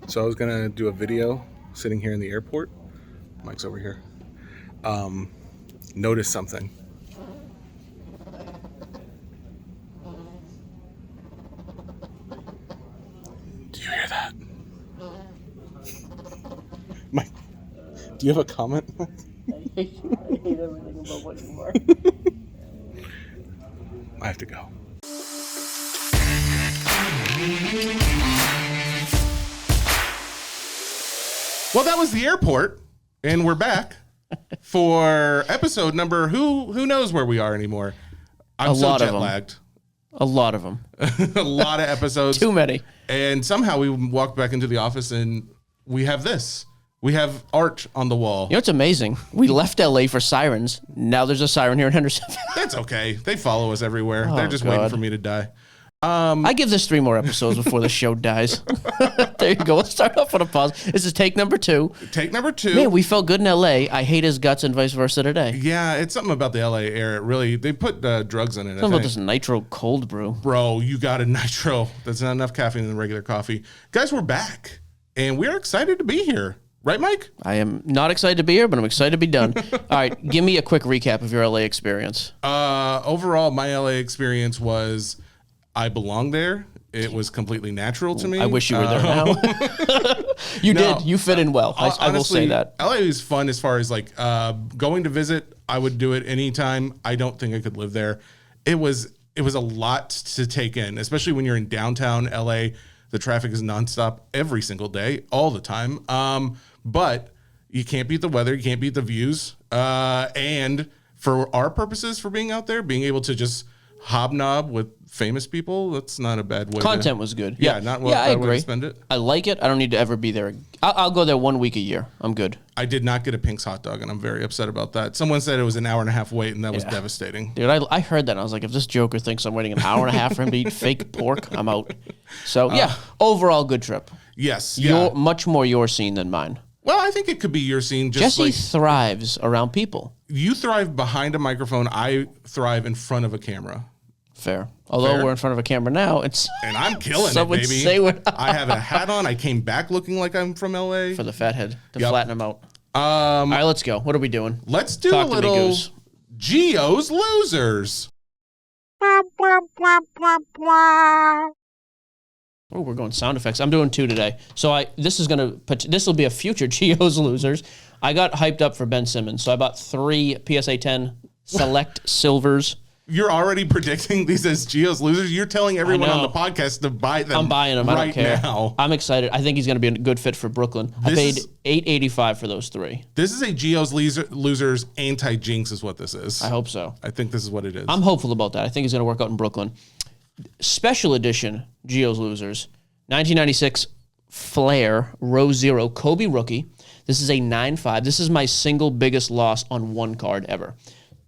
So I was gonna do a video sitting here in the airport. Mike's over here. Notice something. Do you hear that? Mike, do you have a comment? I hate everything about what you are. I have to go. Well, that was the airport, and we're back for episode number. Who knows where we are anymore? I'm so jet lagged. A lot of them. A lot of episodes. Too many. And somehow we walked back into the office, and we have this. We have art on the wall. You know what's amazing? We left LA for sirens. Now there's a siren here in Henderson. That's okay. They follow us everywhere. They're just waiting for me to die. I give this 3 more episodes before the show dies. There you go. Let's start off on a pause. This is take number 2. Take number 2. Man, we felt good in LA. I hate his guts and vice versa today. Yeah, it's something about the LA air. It really, they put drugs in it. Something about this nitro cold brew. Bro, you got a nitro. That's not enough caffeine in regular coffee. Guys, we're back, and we're excited to be here. Right, Mike? I am not excited to be here, but I'm excited to be done. All right, give me a quick recap of your LA experience. Overall, my LA experience was I belong there. It was completely natural to me. I wish you were there now. You did. You fit in well. I will honestly, say that. LA is fun as far as like going to visit. I would do it anytime. I don't think I could live there. It was a lot to take in, especially when you're in downtown LA. The traffic is nonstop every single day, all the time. But you can't beat the weather. You can't beat the views. And for our purposes, for being out there, being able to just hobnob with famous people, that's not a bad way. Content was good. Yeah, Yeah, not yeah, I bad way agree. to spend it. I like it. I don't need to ever be there. I'll go there 1 week a year. I'm good. I did not get a Pink's hot dog, and I'm very upset about that. Someone said it was an hour and a half wait, and that was devastating. Dude, I heard that, and I was like, if this joker thinks I'm waiting an hour and a half for him to eat fake pork, I'm out. So, yeah, overall good trip. Yes. Yeah. Much more your scene than mine. Well, I think it could be your scene. Just Jesse like thrives around people. you thrive behind a microphone, I thrive in front of a camera. Fair. Although we're in front of a camera now, it's... And I'm killing Some it, would baby. say we're- I have a hat on. I came back looking like I'm from LA. for the fathead to flatten him out. All right, let's go. What are we doing? Let's do Talk a to me, little Goose. Geo's Losers. Oh, we're going sound effects. I'm doing 2 today. So this will be a future Geo's Losers. I got hyped up for Ben Simmons, so I bought 3 PSA 10 Select Silvers. You're already predicting these as Geo's Losers. You're telling everyone on know. the podcast to buy them. I'm buying them. I don't care. Now. I'm excited. I think he's going to be a good fit for Brooklyn. I paid $8.85 for those 3. This is a Geo's Losers anti-jinx is what this is. I hope so. I think this is what it is. I'm hopeful about that. I think he's going to work out in Brooklyn. Special edition Geo's Losers, 1996 Flair Row Zero Kobe rookie. This is a 9.5. This is my single biggest loss on one card ever.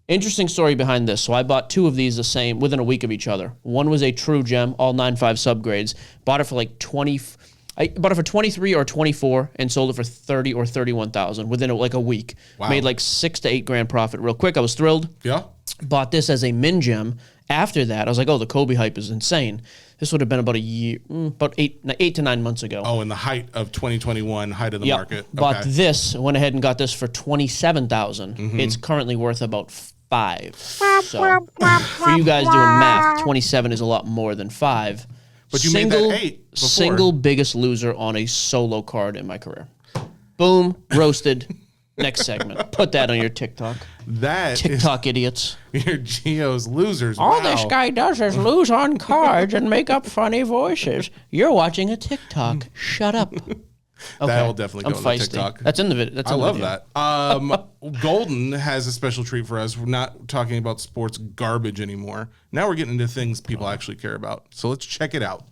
Interesting story behind this. So I bought 2 of these the same within a week of each other. One was a true gem, all 9.5 subgrades. Bought it for like 20. I bought it for 23 or 24 and sold it for 30 or 31,000 within like a week. Wow. Made like $6 to $8 grand profit real quick. I was thrilled. Yeah. Bought this as a min gem. After that, I was like, oh, the Kobe hype is insane. This would have been about a year, about 8 to 9 months ago. Oh, in the height of 2021, height of the Yep. market. Bought this, went ahead and got this for 27,000. It's currently worth about 5. So for you guys doing math, 27 is a lot more than 5. But you made that 8 before. Single biggest loser on a solo card in my career. Boom, roasted. Next segment. Put that on your TikTok. That TikTok idiots. is your Geo's Losers. All Wow. this guy does is lose on cards and make up funny voices. You're watching a TikTok. Shut up. That will definitely go I'm on feisty. TikTok. That's in the video. I love that. Goldin has a special treat for us. We're not talking about sports garbage anymore. Now we're getting into things people actually care about. So let's check it out.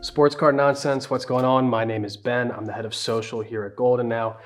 Sports card nonsense, what's going on? My name is Ben. I'm the head of social here at Goldin now.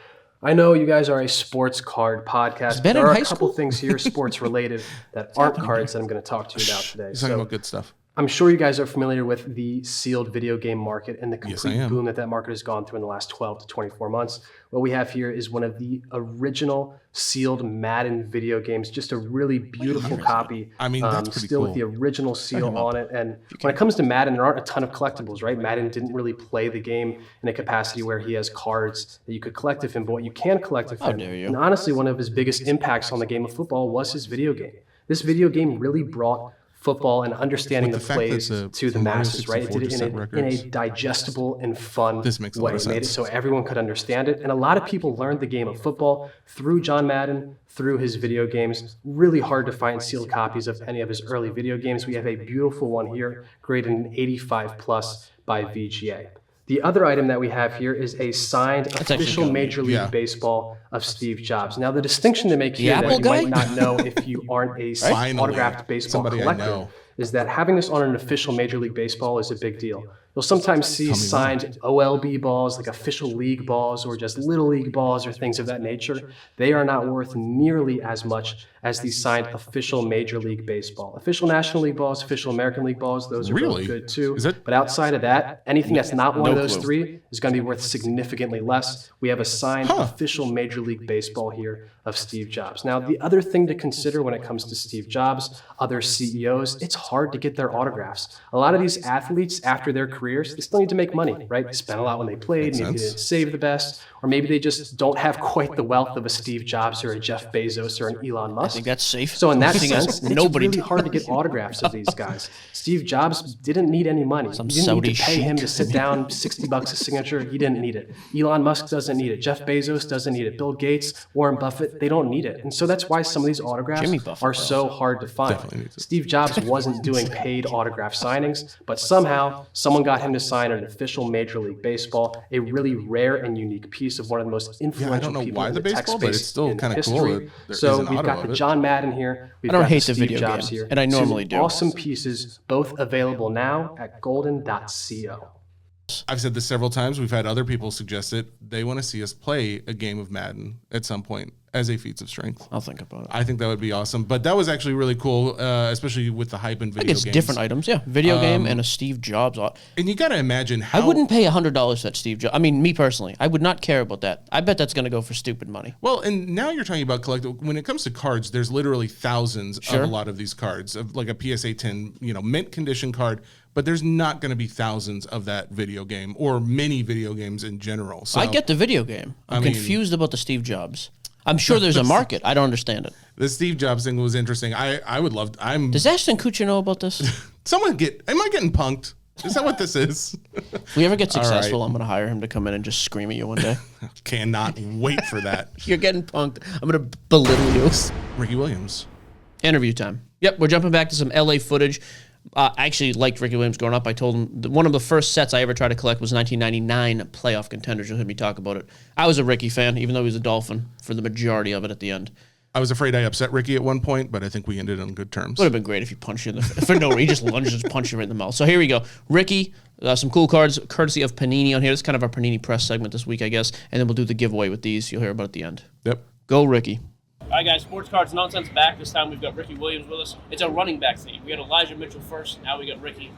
I know you guys are a sports card podcast, but there are a couple things here sports related that aren't cards that I'm going to talk to you about today. He's talking about good stuff. I'm sure you guys are familiar with the sealed video game market and the complete boom that market has gone through in the last 12 to 24 months. What we have here is one of the original sealed Madden video games, just a really beautiful copy. I mean, that's pretty still cool. With the original seal on it. And when it comes to Madden, there aren't a ton of collectibles, right? Madden didn't really play the game in a capacity where he has cards that you could collect of him, but what you can collect of him, and honestly, one of his biggest impacts on the game of football was his video game. This video game really brought football and understanding the plays to the masses, right? It did it in a digestible and fun way. It made it so everyone could understand it. And a lot of people learned the game of football through John Madden, through his video games. Really hard to find sealed copies of any of his early video games. We have a beautiful one here, graded an 85 plus by VGA. The other item that we have here is a signed official Major League Baseball of Steve Jobs. Now, the distinction to make here that you might not know if you aren't a autographed baseball collector is that having this on an official Major League Baseball is a big deal. You'll sometimes see signed OLB balls, like official league balls, or just little league balls, or things of that nature. They are not worth nearly as much as the signed official Major League Baseball. Official National League balls, official American League balls, those are really good too. But outside of that, anything that's not one of those three is going to be worth significantly less. We have a signed official Major League Baseball here of Steve Jobs. Now, the other thing to consider when it comes to Steve Jobs, other CEOs, it's hard to get their autographs. A lot of these athletes, after their careers, they still need to make money, right? They spent a lot when they played, maybe they didn't save the best, or maybe they just don't have quite the wealth of a Steve Jobs or a Jeff Bezos or an Elon Musk. I think that's safe. So in that sense, it's really hard to get autographs of these guys. Steve Jobs didn't need any money. You didn't need to pay him to sit down, $60 a signature. He didn't need it. Elon Musk doesn't need it. Jeff Bezos doesn't need it. Bill Gates, Warren Buffett, they don't need it. And so that's why some of these autographs are so hard to find. Steve Jobs wasn't doing paid autograph signings, but somehow someone got him to sign an official Major League Baseball, a really rare and unique piece of one of the most influential people in the tech space in history. So we've got the John Madden here. We've got the Steve Jobs here. And I normally do. Awesome pieces, both available now at goldin.co. I've said this several times. We've had other people suggest it. They want to see us play a game of Madden at some point as a feats of strength. I'll think about it. I think that would be awesome. But that was actually really cool, especially with the hype in video games. Different items, yeah. Video game and a Steve Jobs. And you got to imagine how... I wouldn't pay $100 for that Steve Jobs. I mean, me personally, I would not care about that. I bet that's going to go for stupid money. Well, and now you're talking about collectible. When it comes to cards, there's literally thousands of a lot of these cards, of like a PSA 10, mint condition card. But there's not going to be thousands of that video game or many video games in general. So I get the video game. I'm confused about the Steve Jobs. I'm sure there's a market. I don't understand it. The Steve Jobs thing was interesting. I would love... Does Ashton Kutcher know about this? Am I getting punked? Is that what this is? If we ever get successful, I'm going to hire him to come in and just scream at you one day. Cannot wait for that. You're getting punked. I'm going to belittle you. Ricky Williams. Interview time. Yep, we're jumping back to some LA footage. I actually liked Ricky Williams growing up. I told him one of the first sets I ever tried to collect was 1999 Playoff Contenders. You'll hear me talk about it. I was a Ricky fan, even though he was a Dolphin for the majority of it at the end. I was afraid I upset Ricky at one point, but I think we ended on good terms. Would have been great if you punched you in the for no reason. He just lunges and punch you right in the mouth. So here we go. Ricky, some cool cards, courtesy of Panini on here. This is kind of our Panini Press segment this week, I guess. And then we'll do the giveaway with these. You'll hear about at the end. Yep. Go, Ricky. All right, guys, Sports Cards Nonsense back. This time we've got Ricky Williams with us. It's a running back theme. We had Elijah Mitchell first. Now we got Ricky.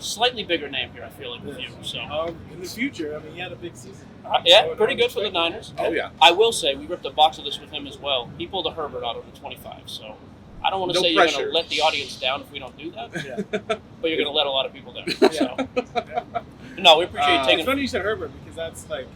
Slightly bigger name here, I feel like, with you. So in the future, he had a big season. Yeah, pretty good for the Niners. Oh, yeah. I will say, we ripped a box of this with him as well. He pulled a Herbert out of the 25, so I don't want to say you're going to let the audience down if we don't do that, but you're going to let a lot of people down. So. No, we appreciate you taking It's funny you said Herbert, because that's like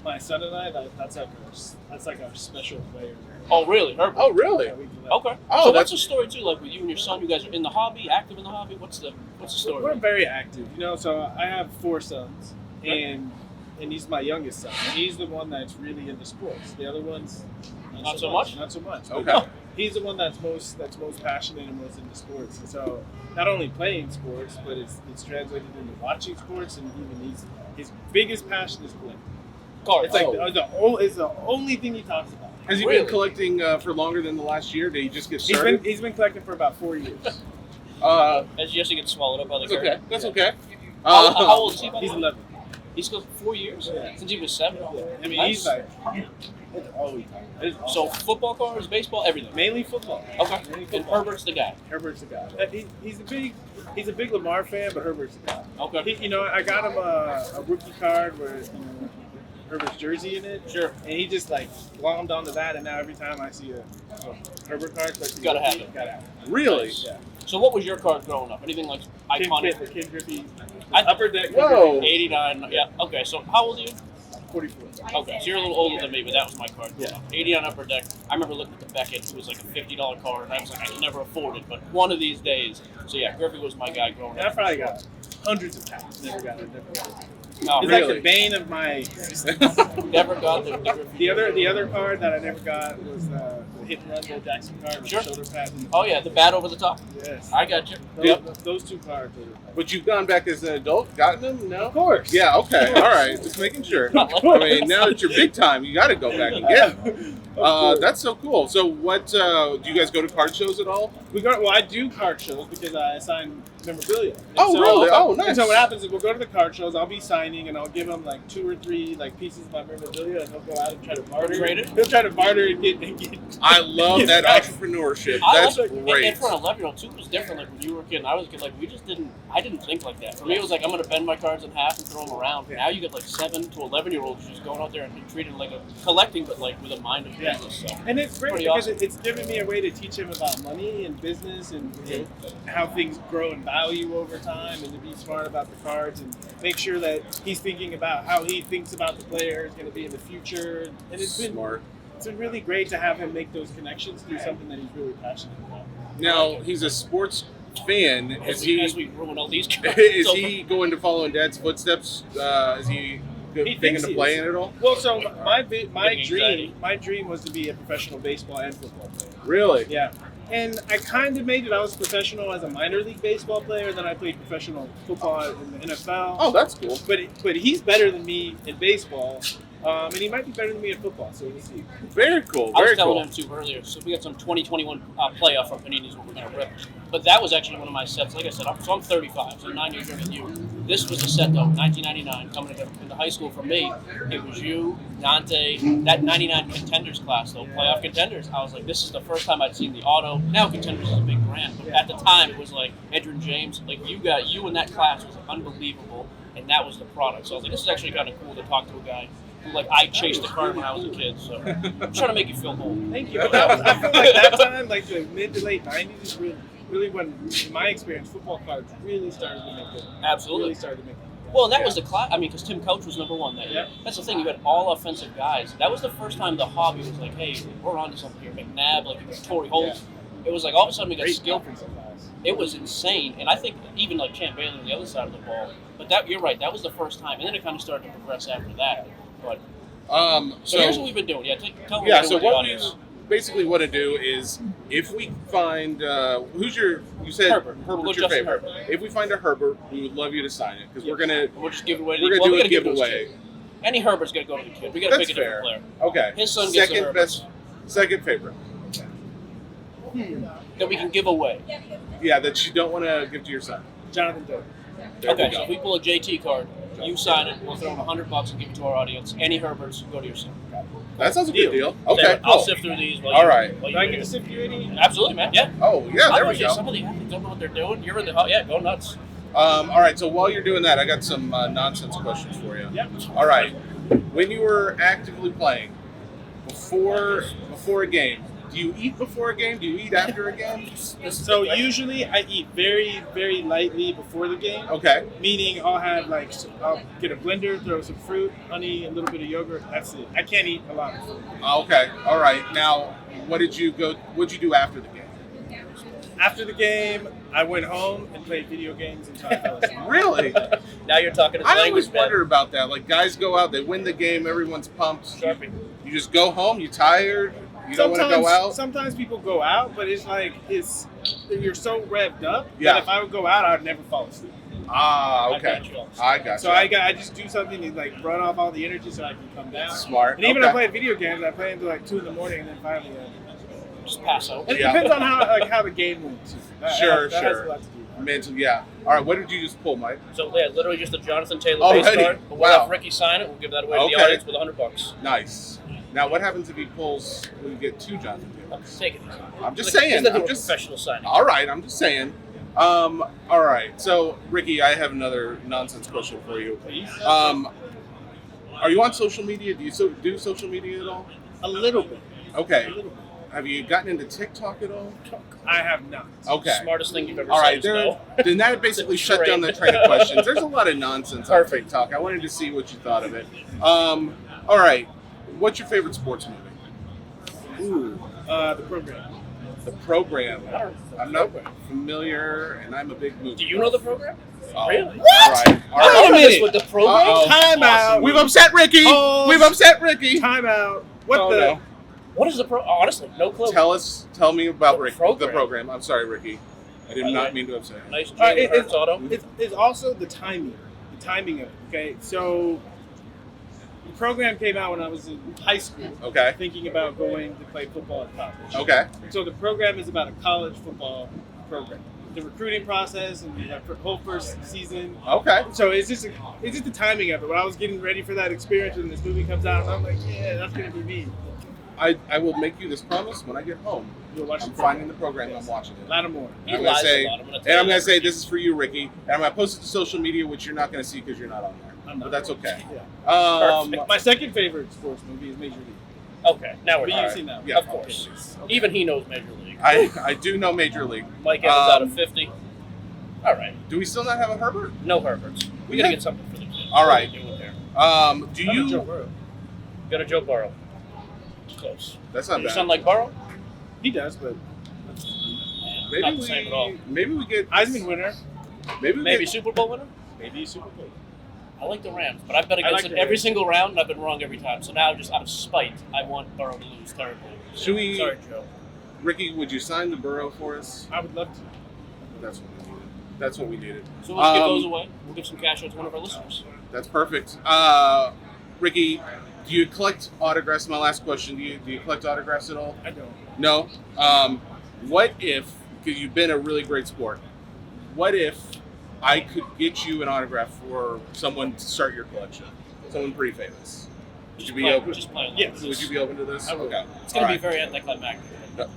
my son and I, that's like our special player. Oh, really? Herbert? Oh, really? Yeah, okay. Oh, so what's the story, too? Like, with you and your son, you guys are in the hobby, active in the hobby? What's the story? We're very active. So I have 4 sons, and he's my youngest son. And he's the one that's really into sports. The other ones, not so much? Not so much. Okay. No, he's the one that's most passionate and most into sports. And so not only playing sports, but it's translated into watching sports, and even his biggest passion is playing. Cards. It's like it's the only thing he talks about. Has he been collecting for longer than the last year? Did he just get started? He's been collecting for about 4 years. As Jesse gets swallowed up by the okay. That's okay. How old is he? He's 11. He's got 4 years? Yeah. Since he was 7? Yeah. I mean, Nice. he's like, It's all we talk about. It's all So football cards, baseball, everything. mainly football. Okay. Mainly And football. Herbert's the guy. Herbert's the guy. He's a big Lamar fan, but Herbert's the guy. Okay. I got him a rookie card where Herbert's jersey in it. Sure. And he just like glommed onto that, and now every time I see a Herbert card, Gotta have it. Gotta have it. Really? Yeah. So what was your card growing up? Anything like iconic? Kid Griffey. I- Upper deck. Whoa. 89. Yeah. Okay. So how old are you? 44. Okay. So you're a little older than me, but that was my card. Yeah. 80 on upper deck. I remember looking at the Beckett, who was like a $50 card, and I was like, I can never afford it, but one of these days. So yeah, Griffey was my guy growing And I up. probably got hundreds of packs. Never got it. No, It's really? like the bane of my existence. never got the Griffey. The other card that I never got was the hit and run Bill Jackson card with Sure. the shoulder pads. And Oh yeah, the bat over the top. yes. I got you. Those two cards. But you've gone back as an adult, gotten them? No? Of course. Yeah, okay. All right. Just making sure. I mean, now that you're big time, you got to go back and get them. That's so cool. So what, do you guys go to card shows at all? I do card shows because I sign memorabilia. And Oh, really? Oh, And nice. so what happens is we'll go to the card shows. I'll be signing, and I'll give him like 2 or 3 like pieces of my memorabilia, and he'll go out and try to barter. Trade it? He'll try to barter and get. I love get that back. entrepreneurship. I That's love it. great. And for an 11-year-old too, it was different. Like when you were a kid, and I was a kid. Like I didn't think like that. For me, it was like I'm gonna bend my cards in half and throw them around. Now you get like 7 to 11-year-olds just going out there and treating it like a collecting, but like with a mind of Yeah. business. So. And it's great Pretty because awesome. it's given me a way to teach him about money and business and how things grow in value over time, and to be smart about the cards and make sure that he's thinking about how he thinks about the player is going to be in the future. And it's been really great to have him make those connections through something that he's really passionate about. Now, he's a sports fan. As we ruin all these cards. Is So- he going to follow in Dad's footsteps? Is he thinking thinks of he playing is. at all? Well, so my Getting anxiety. dream was to be a professional baseball and football player. Really? Yeah. And I kind of made it. I was professional as a minor league baseball player. Then I played professional football in the NFL. Oh, that's cool. But he's better than me in baseball, and he might be better than me in football. So we'll see. Very cool. I was Very telling cool. him too earlier. So we got some 2021 playoff from Panini's what we're gonna rip. But that was actually one of my sets. Like I said, I'm 35, so 9 years younger than you. This was a set though, 1999, coming into high school for me. It was you, Dante, that 99 contenders class though, playoff contenders. I was like, this is the first time I'd seen the auto. Now contenders is a big brand, but at the time it was like Edrin James. Like you in that class was unbelievable, and that was the product. So I was like, this is actually kind of cool to talk to a guy. Like I chased the card when I was a kid, so I'm trying to make you feel old. Thank you. But that was, I feel like that time, like the mid to late '90s, is really when, in my experience, football cards really started to make it. Absolutely. Really started to make it. Well, and that was the class. I mean, because Tim Couch was number 1 that year. Yeah. That's the thing. You had all offensive guys. That was the first time the hobby was like, hey, we're onto something here. McNabb, like Torrey Holt. It was like all of a sudden we got Great skill. offensive guys. It was insane, and I think even like Champ Bailey on the other side of the ball. But that you're right. That was the first time, and then it kind of started to progress after that. But so here's what we've been doing. Yeah, tell me Yeah, what so we're doing with the what we audience. basically want to do is if we find you said Herbert. We'll go Herbert's your Justin favorite. Herbert. If we find a Herbert, we would love you to sign it because Yeah. we're gonna We'll just give away. we're gonna well, do we a gotta give it to his giveaway. kid. Any Herbert's gonna go to the kid. We gotta That's pick a fair. different player. Okay. His son gets a second Herbert. best, second favorite. That we can give away. Yeah, that you don't want to give to your son. Jonathan Taylor. There Okay, we so go. if we pull a JT card, you sign it, we'll throw in $100 and give it to our audience. Any Herberts, go to your son. That sounds a good deal. Okay, Taylor, I'll cool. sift through these. All right. While Do I you get do to sift through any? Absolutely, man. Yeah. Oh yeah, I there we always say go. some of the athletes don't know what they're doing. You're in the yeah, go nuts. All right, so while you're doing that, I got some nonsense questions for you. Yep. All right, when you were actively playing before a game, do you eat before a game? Do you eat after a game? So usually I eat very, very lightly before the game. Okay. Meaning I'll have I'll get a blender, throw some fruit, honey, a little bit of yogurt. That's it. I can't eat a lot of food. Okay. All right. Now, what'd you do after the game? After the game, I went home and played video games until I fell asleep. Really? Now you're talking to I always language, man. wonder about that. Like guys go out, they win the game, everyone's pumped. Sharpie. You just go home. You tired. You don't want to go out. Sometimes people go out, but it's like you're so revved up Yeah. that if I would go out, I'd never fall asleep. Ah, I okay. got you. I got So you. I just do something to like run off all the energy so I can come down. Smart. And even Okay. I played video games. I play until like 2 in the morning, and then finally. Just pass out. And it Yeah. depends on how the game went too. Sure, that has sure. a lot to do. Mental, yeah. All right, what did you just pull, Mike? So yeah, literally just a Jonathan Taylor Already? base card. But we'll Wow. have Ricky sign it. We'll give that away to Okay. the audience with $100. Nice. Now, what happens if he pulls when you get 2 Jonathan Taylors? Take it easy. I'm just saying. I'm just professional signing. All right, I'm just saying. All right. So, Ricky, I have another nonsense question for you. Are you on social media? Do you do social media at all? A little bit. Okay. Have you gotten into TikTok at all? I have not. Okay. Smartest thing you've ever All right. said. No. Then that basically shut down the train of questions. There's a lot of nonsense on TikTok. I wanted to see what you thought of it. All right. What's your favorite sports movie? Ooh, The Program. The Program. I'm not familiar, and I'm a big movie. Do you know The Program? Oh, Really? What? All right. Wait a minute. With The Program? Uh-oh. Time out. We've upset Ricky. Oh. We've upset Ricky. Time out. What Oh, the? no. What is honestly, no clue. Tell me about The Ricky. Program. The Program. I'm sorry, Ricky. I did not mean to upset you. Nice It's auto. It's also the timing. The timing of it. Okay, so the Program came out when I was in high school. Okay. Thinking about going to play football at college. Okay. So the Program is about a college football program. The recruiting process and the whole first season. Okay. So it's just the timing of it. When I was getting ready for that experience, and this movie comes out, I'm like, yeah, that's gonna be me. I will make you this promise when I get home. You'll watch I'm the Program. finding the program. I'm watching it. Lattimore. He I'm gonna lies say, a lot. I'm gonna and tell I'm you gonna that. say this is for you, Ricky. And I'm gonna post it to social media, which you're not gonna see because you're not on there. I'm not. But that's okay. Yeah. Perfect. My second favorite sports movie is Major League. Okay, now we're But here. you've seen that one. Yeah. Of course. Even he knows Major League. I do know Major League. Mike Evans out of 50. All right. Do we still not have a Herbert? No Herberts. We gotta get something for the kids. All right. What are we doing there? Do How about Joe you? Burrow? Got a Joe Burrow. Close. That's Does not your bad. son like Burrow? He does, but Maybe Not the same at all. Maybe we get Heisman winner. Maybe we Maybe get, Super Bowl winner? Maybe Super Bowl. I like the Rams, but I've bet I against like it the every Rams. single round, and I've been wrong every time. So now, just out of spite, I want Burrow to lose terribly. Should we- Sorry, Joe. Ricky, would you sign the Burrow for us? I would love to. That's what we needed. That's what we needed. So let's give those away. We'll give some cash out to one of our listeners. That's perfect. Ricky, do you collect autographs? My last question: Do you collect autographs at all? I don't. No. What if? Because you've been a really great sport. What if I could get you an autograph for someone to start your collection? Someone pretty famous. Would you be open? Just play along. Yes. Would you be open to this? I will. Okay. It's going All to be right. very anticlimactic. No.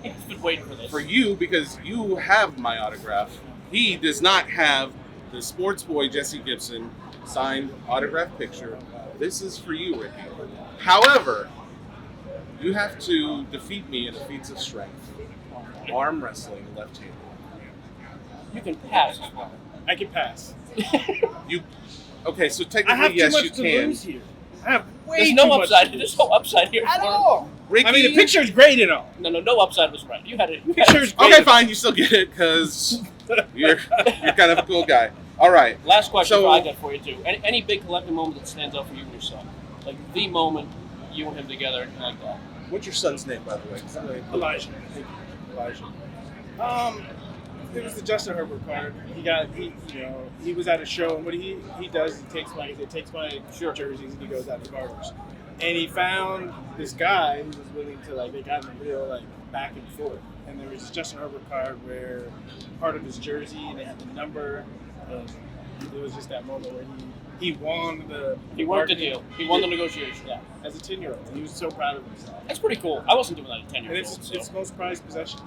He's been waiting for this. For you, because you have my autograph. He does not have the sports boy Jesse Gibson signed autograph picture. This is for you, Ricky. However, you have to defeat me in a feats of strength. Arm wrestling left-handed. You can pass as well. I can pass. You okay, so I technically have yes too you much to can. lose here. I have way There's too no much upside. to lose. There's no upside here. At for him. all. Ricky, I mean, the picture's great and all. No upside was right. You had it. Picture's great. Okay, fine, you still get it because you're kind of a cool guy. All right. Last question So- I got for you too. Any big collecting moment that stands out for you and your son? Like the moment you and him together, anything like that. What's your son's name, by the way? Elijah. Elijah. It was the Justin Herbert card. He was at a show, and what he does, he takes my jerseys and he goes out to barbers, and he found this guy who was willing to they got in a real back and forth, and there was this Justin Herbert card where part of his jersey and they had the number, and it was just that moment where he won the He worked the bargaining. deal. He won the negotiation. Yeah, as a 10-year-old, and he was so proud of himself. That's pretty cool. I wasn't doing that at 10 And years old. it's So his most prized possessions.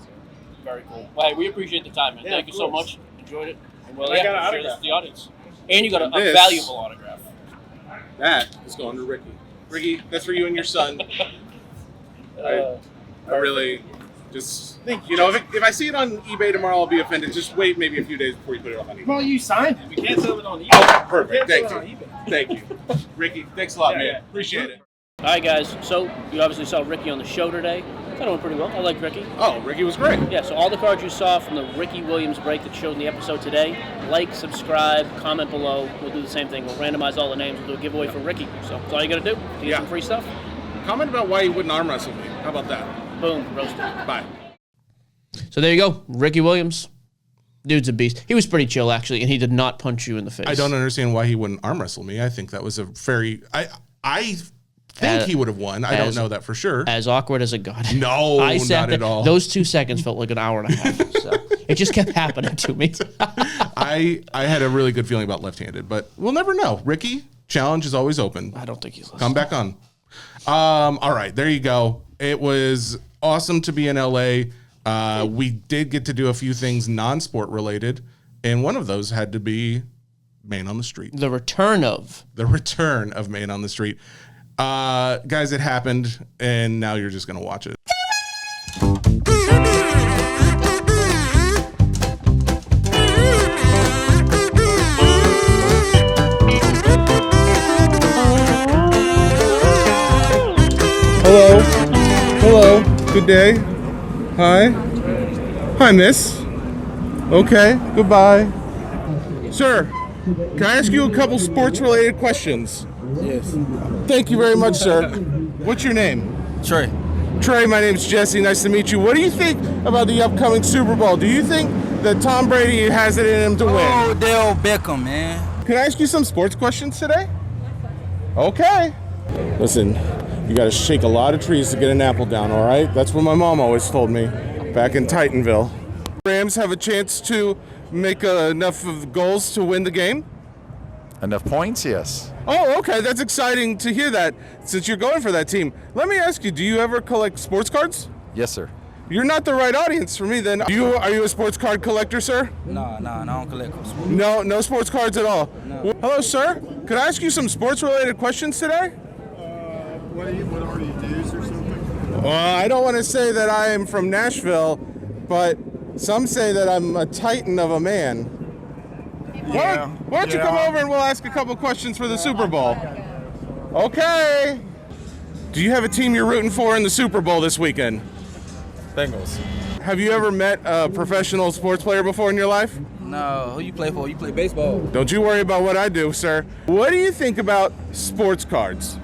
very cool. Well, hey, we appreciate the time, man. Yeah, Thank of you so course. much. Enjoyed it. And well, And I got an share this autograph. with the audience. And you got a This- valuable autograph. That is going to Ricky. Ricky, that's for you and your son. I really just, Thank you, if I see it on eBay tomorrow, I'll be offended. Just wait maybe a few days before you put it up on eBay. Well, you signed it. We can't sell it on eBay. Oh, perfect. We Thank can't you. sell it on eBay. Thank you. Ricky, thanks a lot, Yeah, man. yeah. Appreciate it. All right, guys. So you obviously saw Ricky on the show today. Thought it went pretty well. I like Ricky. Oh, Ricky was great. Yeah, so all the cards you saw from the Ricky Williams break that showed in the episode today, like, subscribe, comment below. We'll do the same thing. We'll randomize all the names. We'll do a giveaway for Ricky. So that's all you got to do to get some free stuff. Comment about why you wouldn't arm wrestle me. How about that? Boom, roasted. Bye. So there you go, Ricky Williams. Dude's a beast. He was pretty chill, actually, and he did not punch you in the face. I don't understand why he wouldn't arm wrestle me. I think that was a very. I think he would have won. I don't know that for sure. As awkward as it got. No, I sat not there, at all. Those 2 seconds felt like an hour and a half. So it just kept happening to me. I had a really good feeling about left-handed, but we'll never know. Ricky, challenge is always open. I don't think he's listening. Come back on. All right, there you go. It was awesome to be in LA. We did get to do a few things non-sport related, and one of those had to be Man on the Street. The return of Man on the Street. Guys, it happened, and now you're just going to watch it. Hello. Good day. Hi, miss. Okay, goodbye. Sir, can I ask you a couple sports-related questions? Yes. Thank you very much, sir. What's your name? Trey. Trey, my name's Jesse. Nice to meet you. What do you think about the upcoming Super Bowl? Do you think that Tom Brady has it in him to win? Odell Beckham, man. Can I ask you some sports questions today? Okay. Listen, you got to shake a lot of trees to get an apple down, all right? That's what my mom always told me back in Titanville. Rams have a chance to make enough of goals to win the game? Enough points, yes. Oh, okay. That's exciting to hear that since you're going for that team. Let me ask you, do you ever collect sports cards? Yes, sir. You're not the right audience for me then. Are you a sports card collector, sir? No, I don't collect sports. No sports cards at all? No. Hello, sir. Could I ask you some sports-related questions today? What are you, dudes or something? Well, I don't want to say that I am from Nashville, but some say that I'm a titan of a man. Yeah. Why don't you come over and we'll ask a couple questions for the Super Bowl? Okay. Do you have a team you're rooting for in the Super Bowl this weekend? Bengals. Have you ever met a professional sports player before in your life? No, who you play for? You play baseball. Don't you worry about what I do, sir. What do you think about sports cards?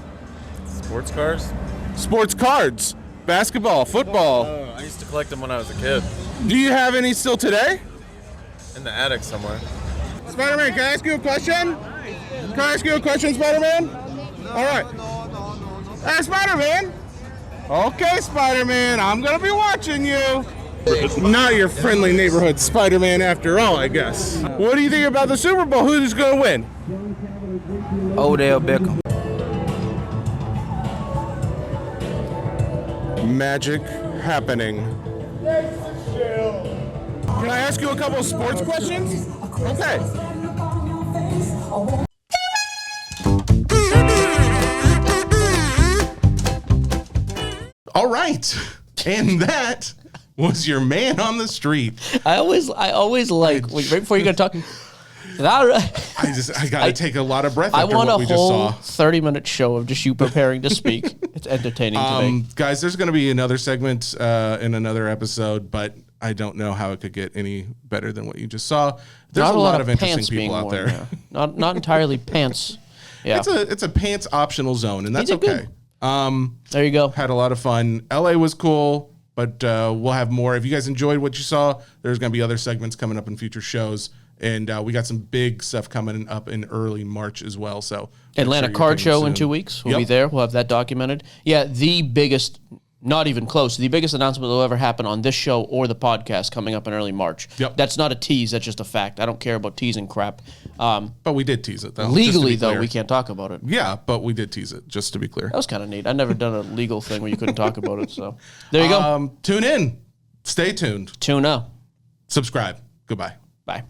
Sports cars? Sports cards. Basketball, football. Oh, I used to collect them when I was a kid. Do you have any still today? In the attic somewhere. Spider-Man, can I ask you a question? Can I ask you a question, Spider-Man? All right. Hey, Spider-Man. Okay, Spider-Man, I'm going to be watching you. Not your friendly neighborhood Spider-Man after all, I guess. What do you think about the Super Bowl? Who's going to win? Odell Beckham. Magic happening. Can I ask you a couple of sports questions? Okay. All right. And that was your Man on the Street. I always like right before you go to talk. I gotta take a lot of breath. I after want what a we just whole saw. 30-minute show of just you preparing to speak. It's entertaining to me. Guys, there's going to be another segment in another episode, but I don't know how it could get any better than what you just saw. There's Not a lot of pants interesting being people out worn, there. yeah. Not entirely pants. Yeah. It's a pants optional zone, and that's did okay. good. There you go. Had a lot of fun. LA was cool, but we'll have more. If you guys enjoyed what you saw, there's going to be other segments coming up in future shows. And we got some big stuff coming up in early March as well. So Atlanta Card Show in 2 weeks. We'll be there. We'll have that documented. Yeah, the biggest, not even close, the biggest announcement that will ever happen on this show or the podcast coming up in early March. Yep. That's not a tease. That's just a fact. I don't care about teasing crap. But we did tease it, though. Legally, though, we can't talk about it. Yeah, but we did tease it, just to be clear. That was kind of neat. I've never done a legal thing where you couldn't talk about it. So there you go. Tune in. Stay tuned. Tune up. Subscribe. Goodbye. Bye.